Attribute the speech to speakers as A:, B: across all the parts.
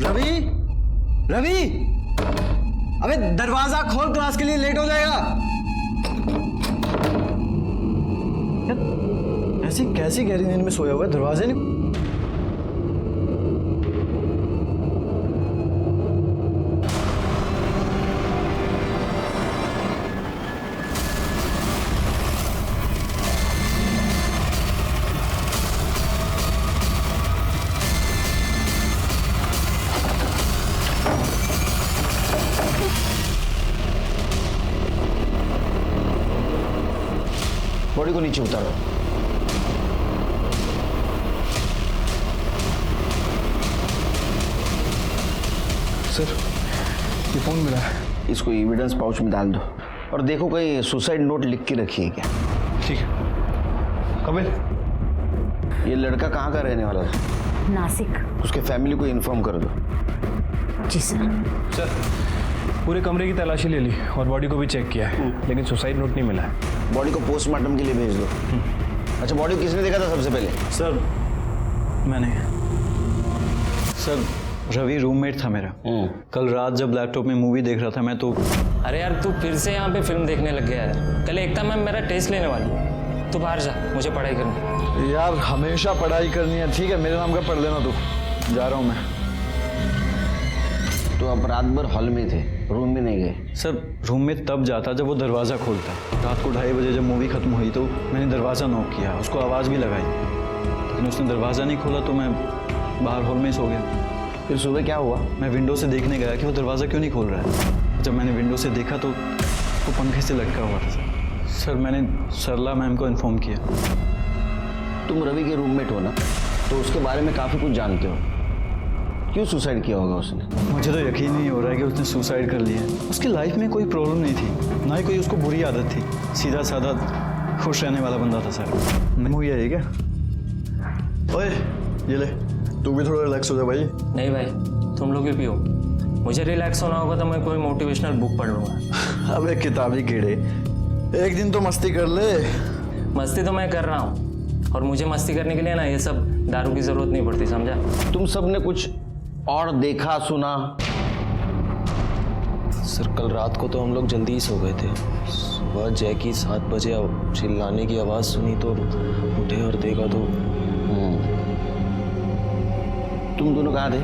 A: रवि, रवि, अबे दरवाजा खोल, क्लास के लिए लेट हो जाएगा। ऐसी कैसी गहरी नींद में सोया हुआ है, दरवाजे नहीं।
B: बॉडी को नीचे उतारो।
A: सर, ये फोन मिला है।
B: इसको एविडेंस पाउच में डाल दो और देखो कहीं सुसाइड नोट लिख के रखी है क्या।
A: ठीक है। कपिल,
B: ये लड़का कहाँ का रहने वाला था?
C: नासिक।
B: उसके फैमिली को इन्फॉर्म कर दो।
C: जी सर।
D: सर, पूरे कमरे की तलाशी ले ली और बॉडी को भी चेक किया है, लेकिन सुसाइड नोट नहीं मिला है।
B: बॉडी को पोस्टमार्टम के लिए भेज दो। अच्छा, बॉडी को किसने देखा था सबसे पहले?
A: सर, मैंने। सर, रवि रूममेट था मेरा। कल रात जब लैपटॉप में मूवी देख रहा था मैं तो।
E: अरे यार, तू फिर से यहाँ पे फिल्म देखने लग गया है। कल एकता मैम मेरा टेस्ट लेने वाली है, तू बाहर जा, मुझे पढ़ाई करनी।
A: यार हमेशा पढ़ाई करनी है। ठीक है, मेरे नाम का पढ़ लेना तू। जा रहा हूँ मैं।
B: तो आप रात भर हॉल में थे, रूम में नहीं गए?
A: सर, रूम में तब जाता जब वो दरवाज़ा खोलता। रात को 2:30 बजे जब मूवी खत्म हुई तो मैंने दरवाज़ा नॉक किया, उसको आवाज़ भी लगाई, लेकिन उसने दरवाज़ा नहीं खोला तो मैं बाहर हॉल में ही सो गया।
B: फिर सुबह क्या हुआ?
A: मैं विंडो से देखने गया कि वो दरवाज़ा क्यों नहीं खोल रहा है। जब मैंने विंडो से देखा तो वो पंखे से लटका हुआ था। सर, मैंने सरला मैम को इन्फॉर्म किया।
B: तुम रवि के रूममेट हो ना, तो उसके बारे में काफ़ी कुछ जानते हो। क्यों सुसाइड किया होगा उसने?
A: मुझे तो यकीन नहीं हो रहा है कि उसने सुसाइड कर लिया। उसकी लाइफ में कोई प्रॉब्लम नहीं थी, ना ही कोई उसको बुरी आदत थी। सीधा साधा खुश रहने वाला बंदा था सर। मूवी है क्या? ओए, ये ले, तू भी थोड़ा रिलैक्स हो जा भाई।
E: नहीं भाई, तुम लोग भी पियो। मुझे रिलैक्स होना होगा तो मैं कोई मोटिवेशनल बुक पढ़ लूँगा।
A: अबे किताबी कीड़े, एक दिन तो मस्ती कर ले।
E: मस्ती तो मैं कर रहा हूँ, और मुझे मस्ती करने के लिए ना ये सब दारू की ज़रूरत नहीं पड़ती, समझा?
B: तुम सब ने कुछ और देखा सुना?
F: सर, कल रात को तो हम लोग जल्दी ही सो गए थे। सुबह जय की 7 बजे चिल्लाने की आवाज़ सुनी तो उठे और देखा तो।
B: तुम दोनों कहाँ थे?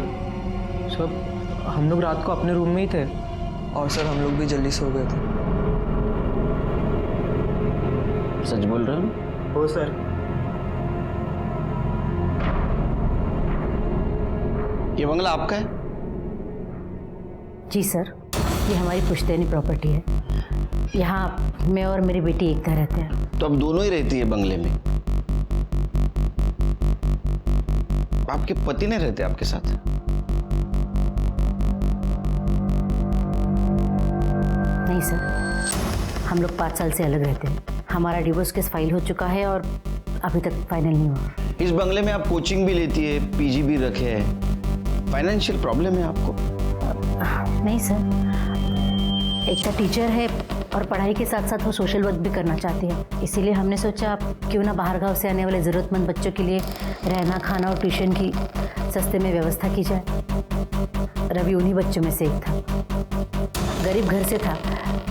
G: सर, हम लोग रात को अपने रूम में ही थे, और सर हम लोग भी जल्दी सो गए थे।
B: सच बोल रहे हो?
G: हो सर।
B: ये बंगला आपका है?
C: जी सर, ये हमारी पुश्तैनी प्रॉपर्टी है। यहाँ मैं और मेरी बेटी एकता रहते हैं।
B: तो अब दोनों ही रहती है बंगले में? आपके पति नहीं रहते आपके साथ?
C: नहीं सर, हम लोग 5 साल से अलग रहते हैं। हमारा डिवोर्स केस फाइल हो चुका है और अभी तक फाइनल नहीं हुआ।
B: इस बंगले में आप कोचिंग भी लेती है, पीजी भी रखे है, फाइनेंशियल प्रॉब्लम है आपको?
C: नहीं सर, एकता टीचर है और पढ़ाई के साथ साथ वो सोशल वर्क भी करना चाहती है। इसीलिए हमने सोचा क्यों ना बाहर गांव से आने वाले ज़रूरतमंद बच्चों के लिए रहना, खाना और ट्यूशन की सस्ते में व्यवस्था की जाए। रवि उन्हीं बच्चों में से एक था। गरीब घर से था,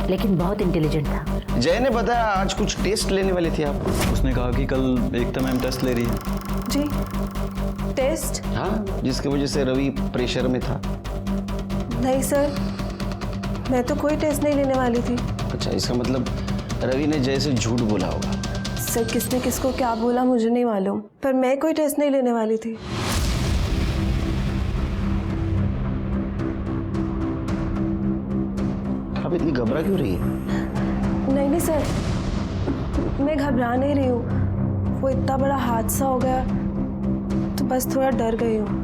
C: लेकिन बहुत इंटेलिजेंट था।
B: जय ने बताया आज कुछ टेस्ट लेने वाले थे आप।
A: उसने कहा कि कल एकता मैम टेस्ट ले रही है।
H: जी, टेस्ट?
B: हाँ, जिसकी वजह से रवि प्रेशर में था।
H: नहीं सर, मैं तो कोई टेस्ट नहीं लेने वाली थी।
B: अच्छा, इसका मतलब रवि ने जय से झूठ बोला होगा।
H: सर, किसने किसको क्या बोला मुझे नहीं मालूम, पर मैं कोई टेस्ट नहीं लेने वाली थी।
B: आप इतनी घबरा क्यों रही है?
H: नहीं सर, मैं घबरा नहीं रही हूँ। वो इतना बड़ा हादसा हो गया तो बस थोड़ा डर गई हूँ।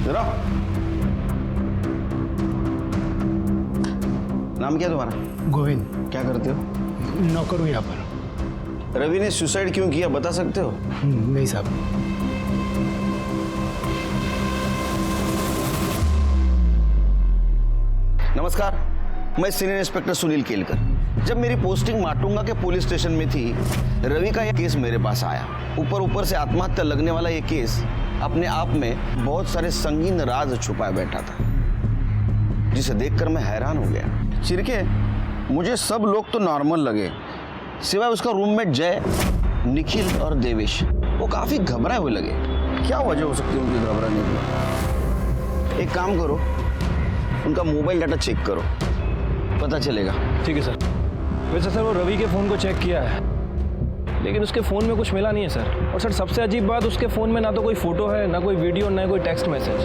B: जरा, नाम क्या तुम्हारा?
I: गोविंद।
B: क्या करते हो?
I: नौकर हूँ यहाँ पर।
B: रवि ने सुसाइड क्यों किया बता सकते हो?
I: नहीं साहब।
B: नमस्कार, मैं सीनियर इंस्पेक्टर सुनील केलकर। जब मेरी पोस्टिंग माटुंगा के पुलिस स्टेशन में थी, रवि का यह केस मेरे पास आया। ऊपर से आत्महत्या लगने वाला ये केस अपने आप में बहुत सारे संगीन राज छुपाए बैठा था, जिसे देखकर मैं हैरान हो गया। चिरके, मुझे सब लोग तो नॉर्मल लगे, सिवाय उसका रूममेट जय, निखिल और देवेश। वो काफी घबराए हुए लगे। क्या वजह हो सकती है उनकी घबराने की? एक काम करो, उनका मोबाइल डाटा चेक करो, पता चलेगा।
D: ठीक है सर। वैसे सर वो रवि के फ़ोन को चेक किया है, लेकिन उसके फ़ोन में कुछ मिला नहीं है सर। और सर सबसे अजीब बात, उसके फ़ोन में ना तो कोई फ़ोटो है, ना कोई वीडियो, ना कोई टेक्स्ट मैसेज।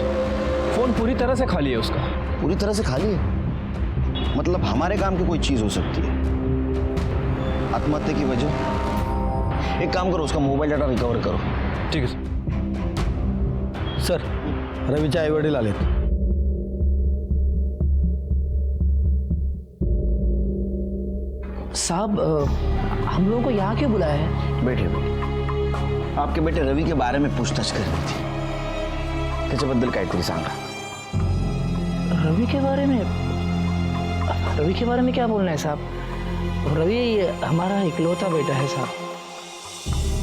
D: फ़ोन पूरी तरह से खाली है उसका।
B: पूरी तरह से खाली है? मतलब हमारे काम की कोई चीज़ हो सकती है। आत्महत्या की वजह? एक काम करो, उसका मोबाइल डाटा रिकवर करो।
D: ठीक है सर।
A: सर, रवीचे आई वडील आलेत।
I: साहब हम लोगों को यहाँ क्यों बुलाया है?
B: बैठे बैठे। आपके बेटे रवि के बारे में पूछताछ करनी थी, त्याच्याबद्दल काहीतरी सांगा।
I: रवि के बारे में? रवि के बारे में क्या बोलना है साहब? रवि हमारा इकलौता बेटा है साहब।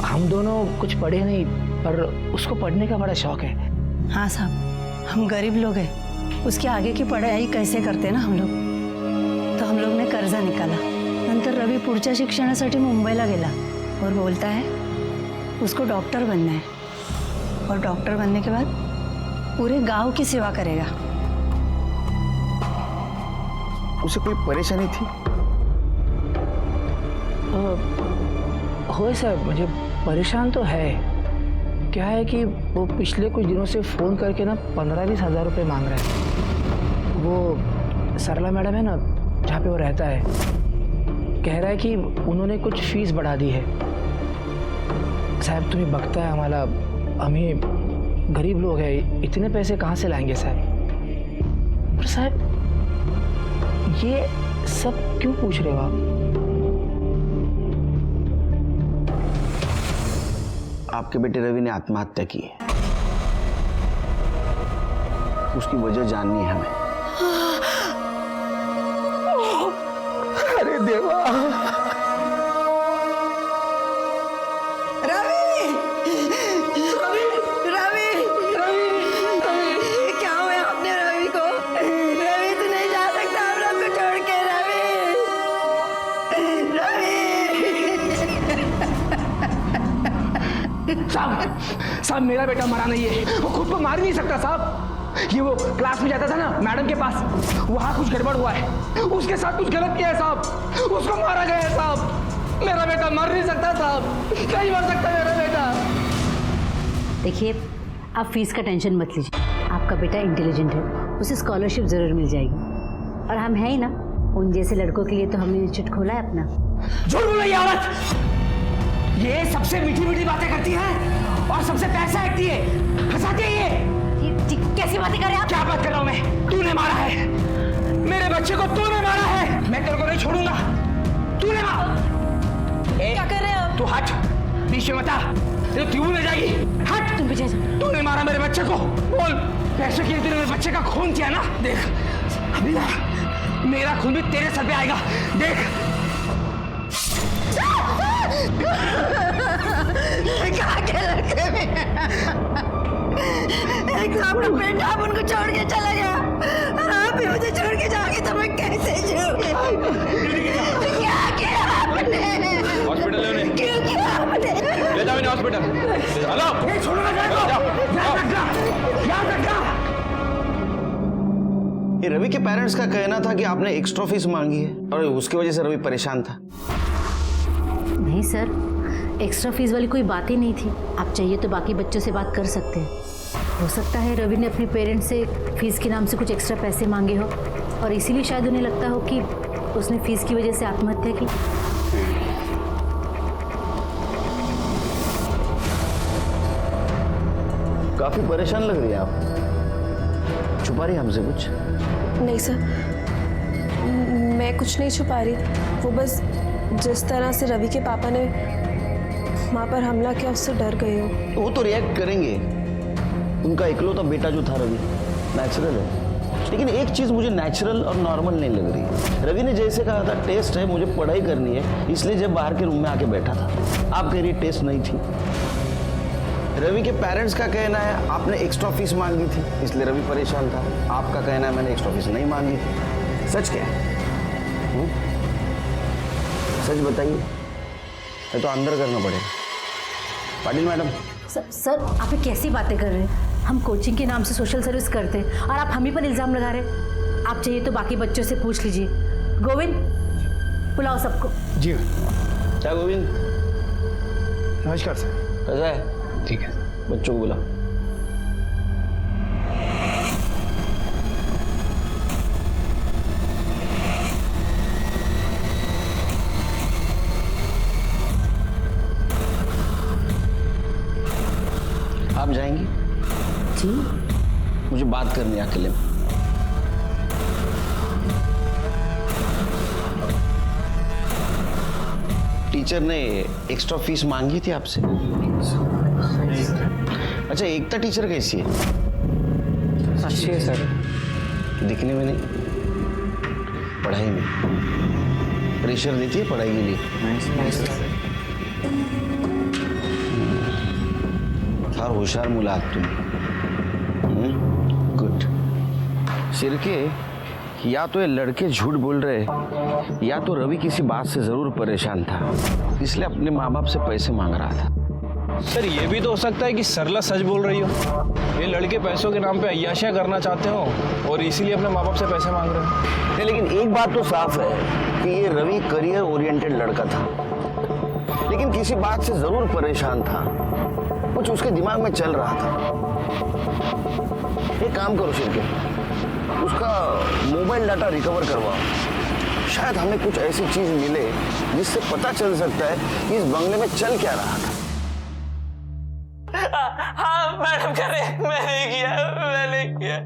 I: हम दोनों कुछ पढ़े नहीं, पर उसको पढ़ने का बड़ा शौक है।
J: हाँ साहब, हम गरीब लोग हैं, उसके आगे की पढ़ाई कैसे करते ना हम लोग, तो हम लोग ने कर्जा निकाला। नंतर रवि पुढच्या शिक्षणासाठी मुंबईला गेला और बोलता है उसको डॉक्टर बनना है, और डॉक्टर बनने के बाद पूरे गांव की सेवा करेगा।
B: उसे कोई परेशानी थी?
I: हो साहब, मुझे परेशान तो है। क्या है कि वो पिछले कुछ दिनों से फ़ोन करके ना 15-20 हज़ार रुपये मांग रहा है। वो सरला मैडम है ना, जहाँ पे वो रहता है, कह रहा है कि उन्होंने कुछ फीस बढ़ा दी है। साहब तुम्हें बकता है, हमारा हमें गरीब लोग हैं, इतने पैसे कहाँ से लाएंगे साहब? पर साहब ये सब क्यों पूछ रहे हो आप?
B: आपके बेटे रवि ने आत्महत्या की है, उसकी वजह जाननी है हमें।
I: अरे देवा!
J: रवि! रवि! रवि! रवि! क्या हुआ आपने रवि को? रवि तू नहीं जा सकता हम लोग को छोड़ के। रवि!
I: साहब मेरा बेटा मरा नहीं है, वो खुद को मार नहीं सकता साहब। ये वो क्लास में जाता था ना मैडम के पास, वहाँ कुछ गड़बड़ हुआ है, उसके साथ कुछ गलत किया है साहब, उसको मारा गया है साहब। मेरा बेटा मर नहीं सकता साहब, नहीं मर सकता मेरा बेटा।
C: देखिए, आप फीस का टेंशन मत लीजिए, आपका बेटा इंटेलिजेंट है, उसे स्कॉलरशिप ज़रूर मिल जाएगी। और हम हैं ही ना, उन जैसे लड़कों के लिए तो हमने इंस्टीट्यूट खोला है अपना।
I: झूठ बोलो ये औरत, ये सबसे मीठी मीठी बातें करती है और सबसे पैसा ऐंठती है, फंसाती है ये।
C: कैसी बातें कर रहे हैं आप?
I: क्या बात कर रहा हूं मैं? तूने मारा है मेरे बच्चे को, तूने मारा है। मैं तेरे को नहीं छोड़ूंगा, तूने मारा।
J: क्या कर रहे हैं आप?
I: तू हट, बीच में मत आ, तेरे क्यों ले जाएगी? हट।
C: तुम पीछे जाओ।
I: तूने मारा मेरे बच्चे को, बोल। पैसे के लिए तूने मेरे बच्चे का खून किया ना, देख अभी ना मेरा खून भी तेरे सर पे आएगा, देख।
J: क्या के लड़के में एक तो अपना बेटा आप उनको छोड़ के चला गया, और आप भी मुझे छोड़ के जाओगे तो मैं कैसे जीऊंगी? क्या किया आपने?
D: हॉस्पिटल ले उन्हें।
J: क्यों किया आपने?
D: ले जाओ इन्हें हॉस्पिटल। हेलो,
I: ये छोड़ो ना, याद रखना।
B: ये रवि के पेरेंट्स का कहना था कि आपने एक्स्ट्रा फीस मांगी है और उसकी वजह से रवि परेशान था।
C: नहीं सर, एक्स्ट्रा फीस वाली कोई बात ही नहीं थी। आप चाहिए तो बाकी बच्चों से बात कर सकते हैं। हो सकता है रवि ने अपने पेरेंट्स से फीस के नाम से कुछ एक्स्ट्रा पैसे मांगे हो, और इसीलिए शायद उन्हें लगता हो कि उसने फीस की वजह से आत्महत्या की।
B: काफी परेशान लग रही है आप, छुपा रही है हमसे कुछ?
H: नहीं सर, मैं कुछ नहीं छुपा रही। वो बस जिस तरह से रवि के पापा ने माँ पर हमला किया उससे डर गई हूँ।
B: वो तो रिएक्ट करेंगे, उनका इकलौता बेटा जो था रवि, नेचुरल है। लेकिन एक चीज मुझे नेचुरल और नॉर्मल नहीं लग रही। रवि ने जैसे कहा था टेस्ट है, मुझे पढ़ाई करनी है, इसलिए जब बाहर के रूम में आके बैठा था। आप कह रही टेस्ट नहीं थी, रवि के पेरेंट्स का कहना है आपने एक्स्ट्रा फीस मांगी थी, इसलिए रवि परेशान था। आपका कहना है मैंने एक्स्ट्रा फीस नहीं मांगी थी। सच क्या है? सच बताइए, ये तो अंदर करना पड़ेगा। पाटिल मैडम।
C: सर आप ये कैसी बातें कर रहे हैं? हम कोचिंग के नाम से सोशल सर्विस करते हैं और आप हम ही पर इल्ज़ाम लगा रहे हैं। आप चाहिए तो बाकी बच्चों से पूछ लीजिए। गोविंद, बुलाओ सबको।
D: जी
B: क्या गोविंद?
D: नमस्कार सर।
B: कैसा है?
D: ठीक है।
B: बच्चों को बुला। आप जाएंगी?
C: जी।
B: मुझे बात करनी है अकेले में। टीचर ने एक्स्ट्रा फीस मांगी थी आपसे? अच्छा, एकता टीचर कैसी है?
G: अच्छी है सर।
B: दिखने में नहीं, पढ़ाई में प्रेशर देती है पढ़ाई के लिए? फार होशियार मुलं आहात तुम्ही। गुड। शिर्के, या तो ये लड़के झूठ बोल रहे या तो रवि किसी बात से जरूर परेशान था, इसलिए अपने माँ बाप से पैसे मांग रहा था।
D: सर ये भी तो हो सकता है कि सरला सच बोल रही हो। ये लड़के पैसों के नाम पे अय्याशियां करना चाहते हो और इसीलिए अपने माँ बाप से पैसे मांग रहे हैं।
B: नहीं, लेकिन एक बात तो साफ है कि ये रवि करियर ओरिएंटेड लड़का था, लेकिन किसी बात से जरूर परेशान था। कुछ उसके दिमाग में चल रहा था। एक काम करो शिर्के, उसका मोबाइल डाटा रिकवर करवाओ। शायद हमें कुछ ऐसी चीज मिले जिससे पता चल सकता है कि इस बंगले में चल क्या रहा था।
E: हाँ मैडम कह रहे मैंने किया।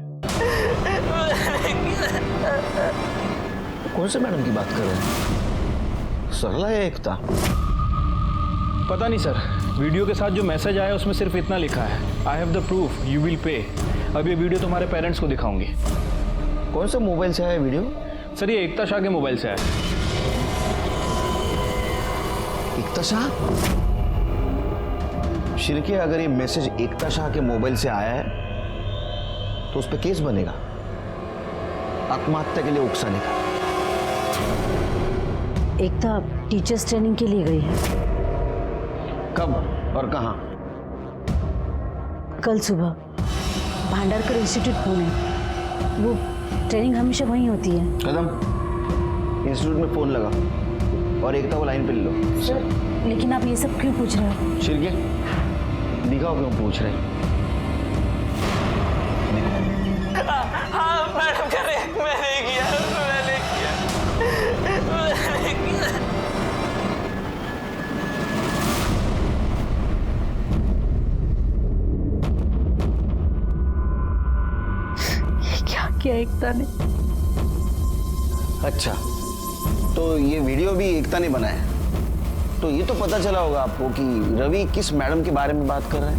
B: कौन से मैडम की बात कर रहे हैं? सरला या एकता?
D: पता नहीं सर, वीडियो के साथ जो मैसेज आया उसमें सिर्फ इतना लिखा है, I have the proof, you will pay. अब ये वीडियो तुम्हारे पेरेंट्स को दिखाऊंगी।
B: कौन से मोबाइल से आया वीडियो?
D: सर ये एकता शाह के मोबाइल से आया।
B: एकता शाह? शिर्के, अगर ये मैसेज एकता शाह के मोबाइल से आया है तो उस पर केस बनेगा, आत्महत्या के लिए उकसाने का।
C: एकता टीचर्स ट्रेनिंग के लिए गई है।
B: कब और कहाँ?
C: कल सुबह भांडारकर इंस्टीट्यूट पुणे। वो ट्रेनिंग हमेशा वहीं होती है।
B: कदम, इंस्टीट्यूट में फोन लगा और एकता को लाइन पे ले लो।
C: सर लेकिन आप ये सब क्यों पूछ रहे हो?
B: शिर्के, दिखाओ क्यों पूछ रहे हैं।
E: हाँ मैडम कह रहे मैंने किया।
C: क्या किया एकता ने?
B: अच्छा, तो ये वीडियो भी एकता ने बनाया। तो ये तो पता चला होगा आपको कि रवि किस मैडम के बारे में बात कर रहा है।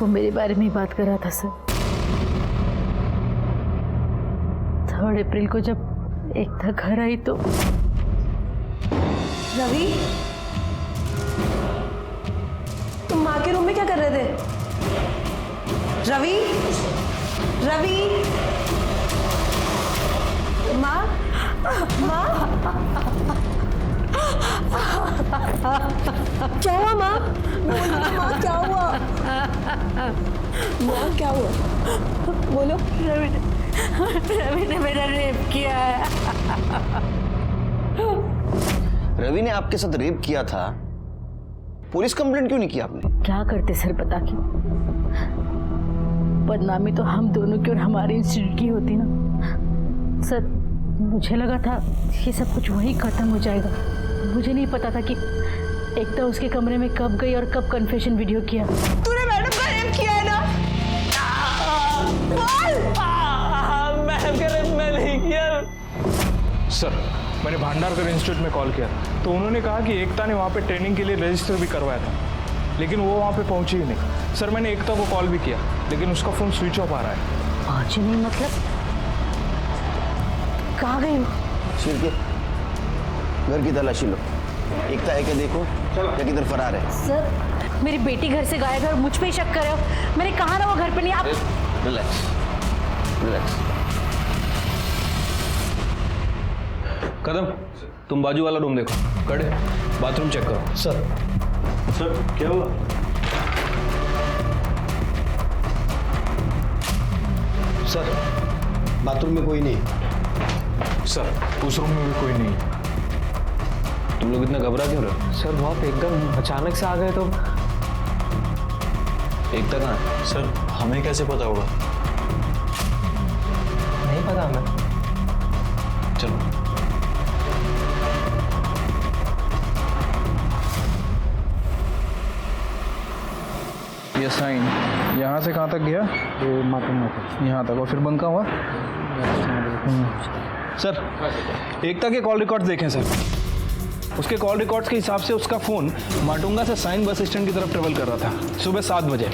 C: वो मेरे बारे में ही बात कर रहा था सर। 3 अप्रैल को जब एकता घर आई तो
H: रवि, तुम माँ के रूम में क्या कर रहे थे? रवि, रवि, माँ, माँ, क्या हुआ माँ? माँ क्या हुआ? माँ क्या हुआ? बोलो।
C: रवि ने मेरा रेप किया है।
B: रवि ने आपके साथ रेप किया था, पुलिस कंप्लेंट क्यों नहीं की आपने?
C: क्या करते सर बता के? बदनामी तो हम दोनों की और हमारे इंस्टीट्यूट की होती ना सर। मुझे लगा था ये सब कुछ वहीं खत्म हो जाएगा। मुझे नहीं पता था कि एकता उसके कमरे में कब गई और कब कन्फेशन वीडियो किया।
H: तूने मैडम का रेप किया है ना?
E: मैडम कह रहे मैं नहीं किया।
D: सर मैंने भांडारकर इंस्टीट्यूट में कॉल किया तो उन्होंने कहा कि एकता ने वहाँ पे ट्रेनिंग के लिए रजिस्टर भी करवाया था, लेकिन वो वहाँ पे पहुंची ही नहीं। सर मैंने एकता को कॉल भी किया लेकिन उसका फ़ोन स्विच ऑफ आ रहा है।
C: पहुंची नहीं मतलब कहाँ गई?
B: शिर्के, घर की तलाशी लो। एकता है क्या देखो, या किधर फरार है?
C: सर मेरी बेटी घर से गायब है और मुझ पे ही शक कर रहे हो। मैंने कहा ना वो घर पे नहीं। आप
B: रिलैक्स रिलैक्स।
D: कदम, तुम बाजू वाला रूम देखो। कड़े, बाथरूम चेक करो।
A: सर क्या हुआ?
B: सर बाथरूम में कोई नहीं।
A: सर उस रूम में भी कोई नहीं।
D: तुम लोग इतना घबरा क्यों रहे हो?
G: सर वो आप एकदम अचानक से आ गए तो।
D: एकता कहाँ है?
A: सर हमें कैसे पता होगा?
G: नहीं पता हमें।
D: चलो। ये साइन यहाँ से कहाँ तक गया?
A: ये मातम
D: यहाँ तक, और फिर बंका हुआ। सर एकता के कॉल रिकॉर्ड्स देखें सर। उसके कॉल रिकॉर्ड्स के हिसाब से उसका फ़ोन माटुंगा से साइन बस स्टैंड की तरफ ट्रेवल कर रहा था सुबह 7 बजे।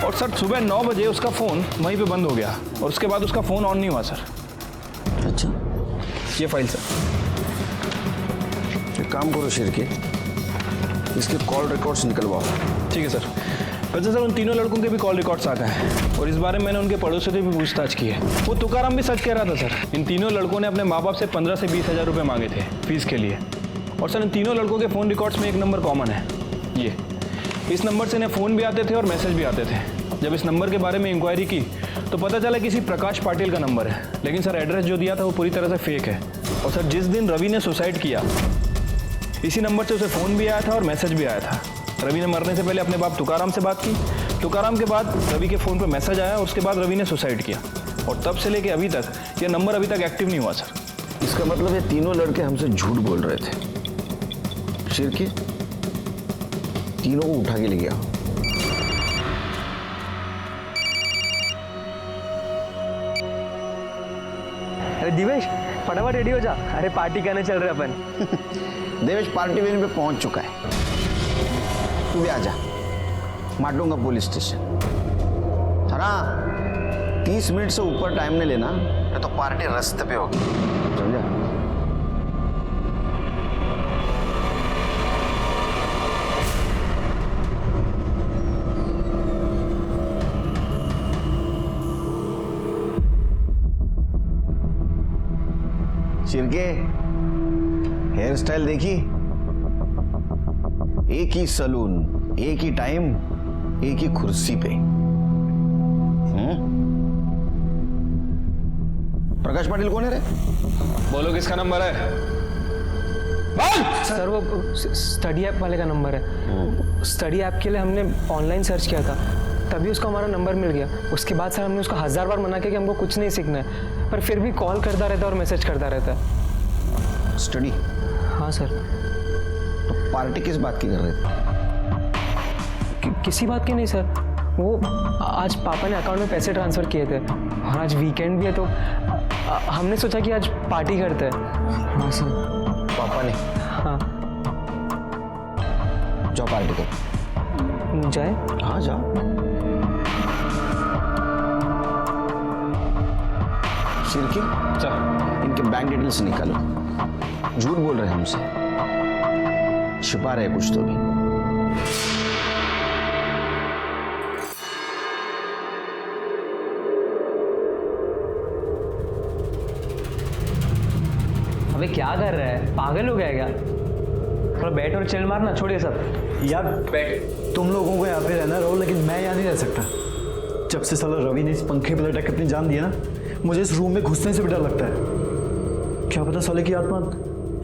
D: और सर सुबह 9 बजे उसका फ़ोन वहीं पे बंद हो गया और उसके बाद उसका फ़ोन ऑन नहीं हुआ सर।
B: अच्छा,
D: ये फाइल सर।
B: एक काम करो शिरके, इसके कॉल रिकॉर्ड्स निकलवाओ।
D: ठीक है सर। वैसे सर उन तीनों लड़कों के भी कॉल रिकॉर्ड्स आ गए हैं और इस बारे में मैंने उनके पड़ोसियों से भी पूछताछ की है। वो तुकाराम भी सच कह रहा था सर। इन तीनों लड़कों ने अपने माँ बाप से 15 से 20 हज़ार रुपये मांगे थे फीस के लिए। और सर इन तीनों लड़कों के फ़ोन रिकॉर्ड्स में एक नंबर कॉमन है, ये। इस नंबर से इन्हें फ़ोन भी आते थे और मैसेज भी आते थे। जब इस नंबर के बारे में इंक्वायरी की तो पता चला किसी प्रकाश पाटिल का नंबर है, लेकिन सर एड्रेस जो दिया था वो पूरी तरह से फेक है। और सर जिस दिन रवि ने सुसाइड किया इसी नंबर से उसे फ़ोन भी आया था और मैसेज भी आया था। रवि ने मरने से पहले अपने बाप तुकाराम से बात की, तुकाराम के बाद रवि के फ़ोन पर मैसेज आया और उसके बाद रवि ने सुसाइड किया। और तब से लेके अभी तक ये नंबर अभी तक एक्टिव नहीं हुआ सर।
B: इसका मतलब ये तीनों लड़के हमसे झूठ बोल रहे थे। शिरके, तीनों को उठा के ले गया।
G: अरे दिवेश फटाफट रेडी हो जा, अरे पार्टी करने चल रहे अपन।
B: देवेश पार्टी वेन्यू पे पहुंच चुका है, तू भी आजा। Matunga police station. हाँ 30 मिनट से ऊपर टाइम नहीं लेना, नहीं तो पार्टी रास्ते पे होगी, समझा? शिरके, हेयर स्टाइल देखी? एक ही सलून, एक ही टाइम, एक ही कुर्सी पे। प्रकाश पाटिल कौन है रे?
D: बोलो किसका नंबर है?
G: सर वो स्टडी ऐप वाले का नंबर है। स्टडी ऐप के लिए हमने ऑनलाइन सर्च किया था, तभी उसको हमारा नंबर मिल गया। उसके बाद सर हमने उसको 1000 बार मना किया कि हमको कुछ नहीं सीखना है, पर फिर भी कॉल करता रहता है और मैसेज करता रहता है।
B: स्टडी?
G: हाँ सर।
B: तो पार्टी किस बात की कर रहे थे?
G: किसी बात की नहीं सर, वो आज पापा ने अकाउंट में पैसे ट्रांसफ़र किए थे और आज वीकेंड भी है तो हमने सोचा कि आज पार्टी करते हैं। हाँ सर।
B: पापा ने?
G: हाँ।
B: जाओ पार्टी करो।
G: जाए?
B: हाँ जाओ। शिरके,
D: सर
B: इनके बैंक डिटेल्स निकालो। झूठ बोल रहे हैं हमसे, छिपा रहे कुछ तो भी।
G: अबे क्या कर रहा है, पागल हो गया क्या? थोड़ा बैठ और चिल मारना, छोड़िए सब।
A: यार तुम लोगों को यहाँ पे रहना रहो, लेकिन मैं यहाँ नहीं रह सकता। जब से साला रवि ने इस पंखे पे लटक अपनी जान दिया ना, मुझे इस रूम में घुसने से भी डर लगता है। क्या पता साले की आत्मा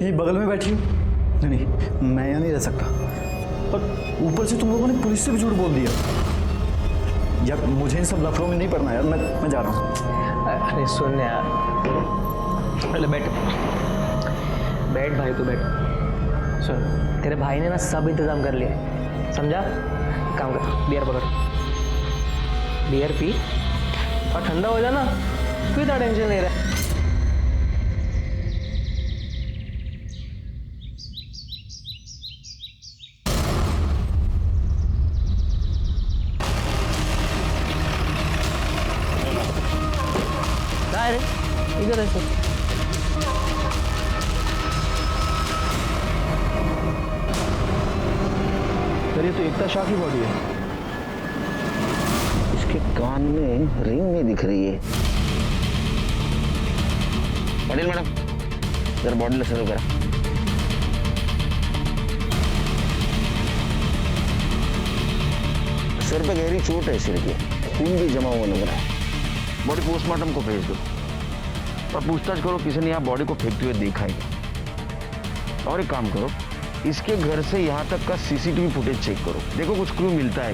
A: यहीं बगल में बैठी हो। नहीं, मैं यहाँ नहीं रह सकता। और ऊपर से तुम लोगों ने पुलिस से भी झूठ बोल दिया। यार मुझे इन सब लफड़ों में नहीं पड़ना यार, मैं जा रहा हूँ।
G: अरे सुन यार, अरे बैठ बैठ भाई, तू बैठ। सुन, तेरे भाई ने ना सब इंतजाम कर लिया, समझा? काम कर, बियर पकड़, बियर पी और ठंडा हो जाना, क्यों इतना टेंशन ले रहा है? इधर है सर।
D: सर ये तो एकता शाह की बॉडी है।
B: इसके कान में रिंग नहीं दिख रही है। पटेल मैडम जरा बॉडी लसन करा। सिर पे गहरी चोट है, सिर के खून भी जमा हुआ लग रहा है। बॉडी पोस्टमार्टम को भेज दो और पूछताछ करो किसी ने यहाँ बॉडी को फेंकते हुए देखा है। और एक काम करो, इसके घर से यहाँ तक का सीसीटीवी फुटेज चेक करो, देखो कुछ क्लू मिलता है।